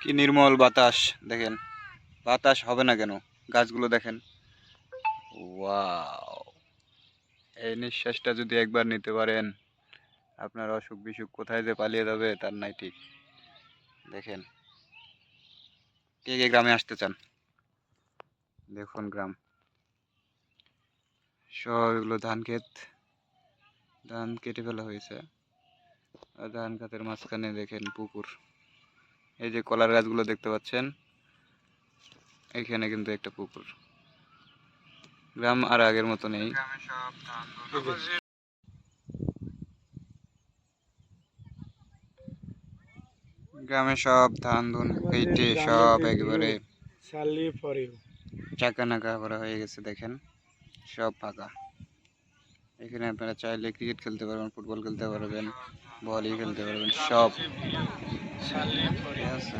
কি নির্মল বাতাস দেখেন। বাতাস হবে না কেন? গাছগুলো দেখেন। ওয়াও! এই নিঃশ্বাসটা যদি একবার নিতে পারেন, আপনার অসুখ বিসুখ কোথায় যে পালিয়ে যাবে তার নাই ঠিক। দেখেন, কে কে গ্রামে আসতে চান? দেখুন গ্রাম, সব এগুলো ধান ক্ষেত। ধান কেটে ফেলা হয়েছে, আর ধান ক্ষেতের মাঝখানে দেখেন পুকুর। এই যে কলার গাছগুলো দেখতে পাচ্ছেন, এখানে কিন্তু একটা পুকুর। গ্রাম আর আগের মতো নেই। গ্রামে সব ধান ধুন কেটে সব একেবারে চাকা নাকা করা হয়ে গেছে। দেখেন সব ফাঁকা। এখানে আপনারা চাইলে ক্রিকেট খেলতে পারবেন, ফুটবল খেলতে পারবেন, ভলি খেলতে পারবেন, সব ঠিক আছে।